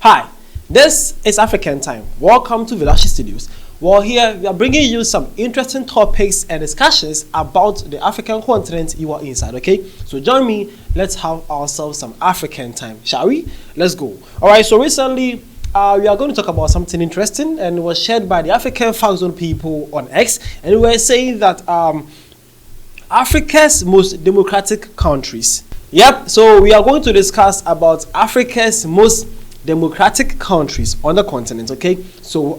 Hi, this is African Time. Welcome to Vilashi Studios. Well, here we are bringing you some interesting topics and discussions about the African continent you are inside, okay? So join me, let's have ourselves some African time, shall we? Let's go. All right, so recently we are going to talk about something interesting, and it was shared by the African Fact Zone people on X, and we were saying that Africa's most democratic countries. Yep, so we are going to discuss about Africa's most democratic countries on the continent, okay? So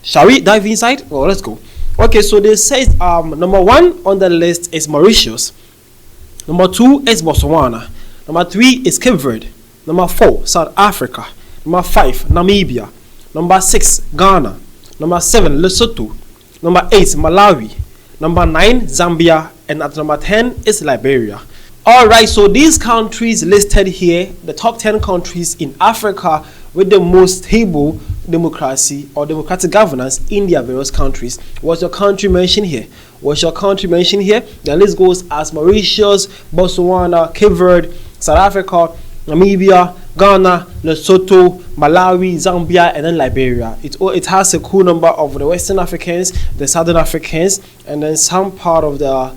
shall we dive inside? Well, let's go. Okay, so they say number 1 on the list is Mauritius. Number 2 is Botswana. Number 3 is Cape Verde. Number 4, South Africa. Number 5, Namibia. Number 6, Ghana. Number 7, Lesotho. Number 8, Malawi. Number 9, Zambia. And at number 10 is Liberia. Alright, so these countries listed here, the top 10 countries in Africa with the most stable democracy or democratic governance in their various countries. What's your country mentioned here? What's your country mentioned here? The list goes as Mauritius, Botswana, Cape Verde, South Africa, Namibia, Ghana, Lesotho, Malawi, Zambia, and then Liberia. It has a cool number of the Western Africans, the Southern Africans, and then some part of the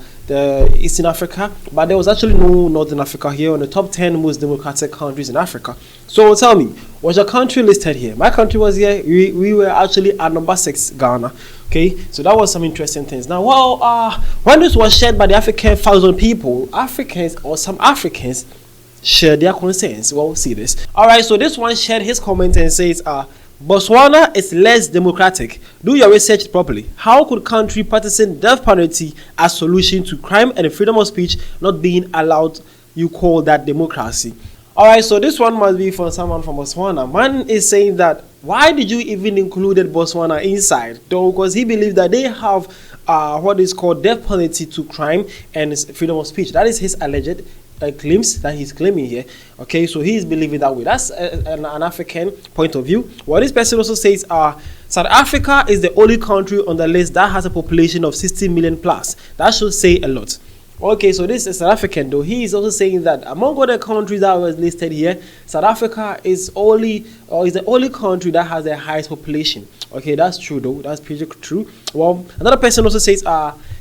Eastern Africa, but there was actually no Northern Africa here on the top 10 most democratic countries in Africa. So tell me, was your country listed here? My country was here. We were actually at number 6, Ghana. Okay, so that was some interesting things. Now, when this was shared by the African Fact Zone people, Africans or some Africans shared their concerns. Well, see this. All right, so this one shared his comment and says, Botswana is less democratic. Do your research properly. How could country practicing death penalty as solution to crime and freedom of speech not being allowed? You call that democracy? All right, so this one must be from someone from Botswana. Man is saying that why did you even include Botswana inside? Though, because he believes that they have what is called death penalty to crime and freedom of speech. That is his alleged claims that he's claiming here. Okay, so he's believing that way. That's an African point of view. What this person also says South Africa is the only country on the list that has a population of 60 million plus. That should say a lot. Okay, so this is South African, though. He is also saying that among other countries that was listed here, South Africa is the only country that has the highest population. Okay, that's true, though. That's pretty true. Well, another person also says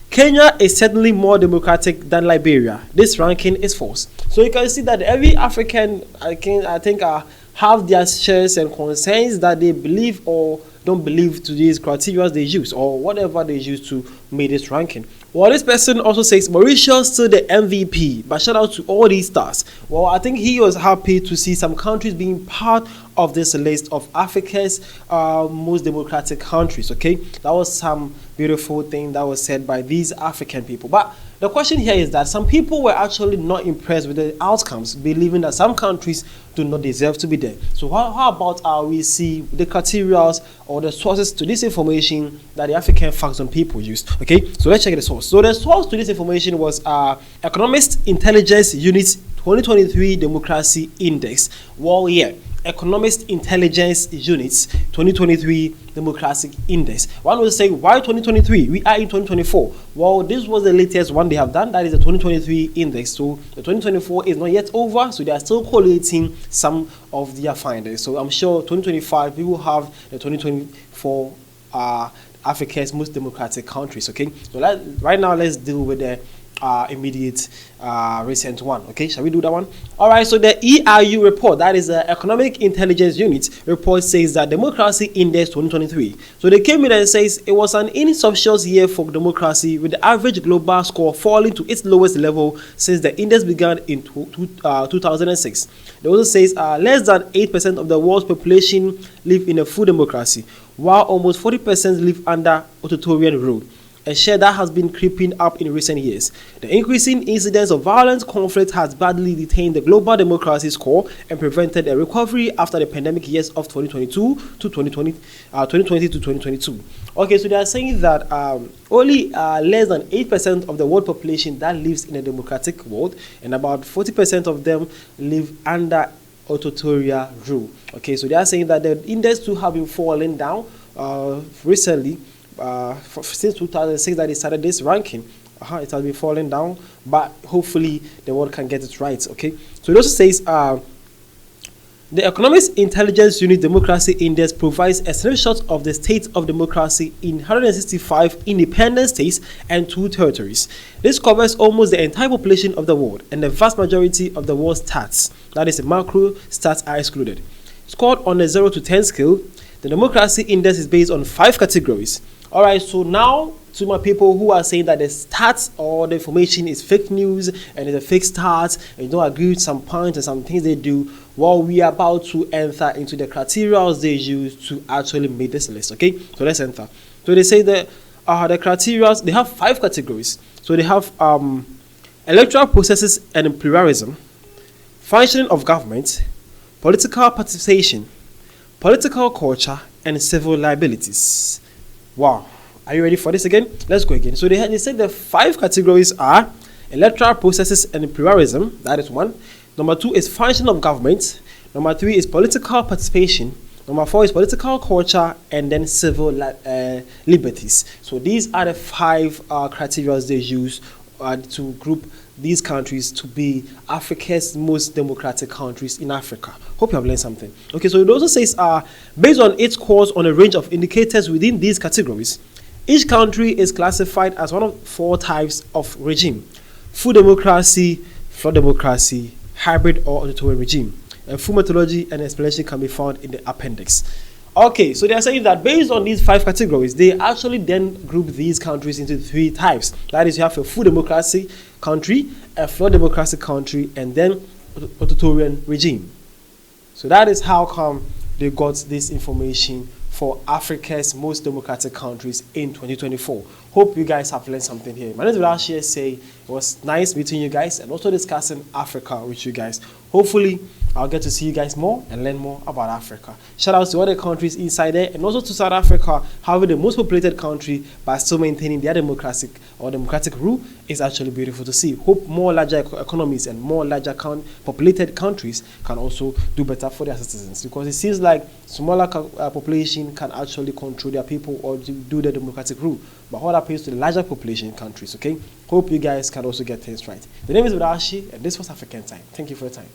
Kenya is certainly more democratic than Liberia. This ranking is false. So you can see that every African, I think, have their shares and concerns that they believe or don't believe to these criteria they use or whatever they use to make this ranking. Well, this person also says Mauritius still the MVP, but shout out to all these stars. Well, I think he was happy to see some countries being part of this list of Africa's most democratic countries. Okay, that was some beautiful thing that was said by these African people. But the question here is that some people were actually not impressed with the outcomes, believing that some countries do not deserve to be there. So how about we see the criteria or the sources to this information that the African Fact Zone people used? Okay, so let's check the source. So the source to this information was Economist Intelligence Unit's 2023 Democracy Index. Well, yeah, Economist Intelligence Unit's 2023 Democratic Index. One will say, why 2023? We are in 2024. Well, this was the latest one they have done. That is the 2023 index. So the 2024 is not yet over. So they are still collating some of their findings. So I'm sure 2025 we will have the 2024 Africa's most democratic countries. Okay. So right now let's deal with the immediate recent one. Okay, shall we do that one? All right, so the EIU report, that is the Economic Intelligence Unit report, says that Democracy Index 2023. So they came in and says it was an inauspicious year for democracy, with the average global score falling to its lowest level since the index began in 2006. They also says less than 8% of the world's population live in a full democracy, while almost 40% live under authoritarian rule, a share that has been creeping up in recent years. The increasing incidence of violent conflict has badly detained the global democracy score and prevented a recovery after the pandemic years of 2020 to 2022. Okay, so they are saying that only less than 8% of the world population that lives in a democratic world, and about 40% of them live under authoritarian rule. Okay, so they are saying that the index too have been falling down recently. Since 2006 that they started this ranking, it has been falling down, but hopefully the world can get it right. Okay, so it also says The Economics Intelligence Unit Democracy Index provides a snapshot of the state of democracy in 165 independent states and 2 territories. This covers almost the entire population of the world, and the vast majority of the world's stats, that is, the macro stats, are excluded. Scored on a 0 to 10 scale, the Democracy Index is based on 5 categories. Alright, so now to my people who are saying that the stats or the information is fake news and it's a fake stats and you don't agree with some points and some things they do, well, we are about to enter into the criteria they use to actually make this list. Okay, so let's enter. So they say that the criteria, they have 5 categories. So they have electoral processes and pluralism, functioning of government, political participation, political culture, and civil liabilities. Wow. Are you ready for this again? Let's go again. So they said the 5 categories are electoral processes and pluralism. That is 1. Number 2 is function of government. Number 3 is political participation. Number 4 is political culture, and then civil liberties. So these are the 5 criteria they use to group these countries to be Africa's most democratic countries in Africa. Hope you have learned something. Okay, so it also says based on its scores on a range of indicators within these categories, each country is classified as one of 4 types of regime: full democracy, flawed democracy, hybrid or authoritarian regime. A full methodology and explanation can be found in the appendix. Okay, so they are saying that based on these 5 categories, they actually then group these countries into 3 types. That is, you have a full democracy country, a flawed democracy country, and then authoritarian regime. So that is how come they got this information for Africa's most democratic countries in 2024. Hope you guys have learned something here. My name is Rashi. It was nice meeting you guys and also discussing Africa with you guys. Hopefully, I'll get to see you guys more and learn more about Africa. Shout out to other countries inside there and also to South Africa, having the most populated country but still maintaining their democratic rule is actually beautiful to see. Hope more larger economies and more larger populated countries can also do better for their citizens, because it seems like smaller population can actually control their people or do the democratic rule. But what happens to the larger population countries, okay? Hope you guys can also get things right. The name is Rashi and this was African Time. Thank you for your time.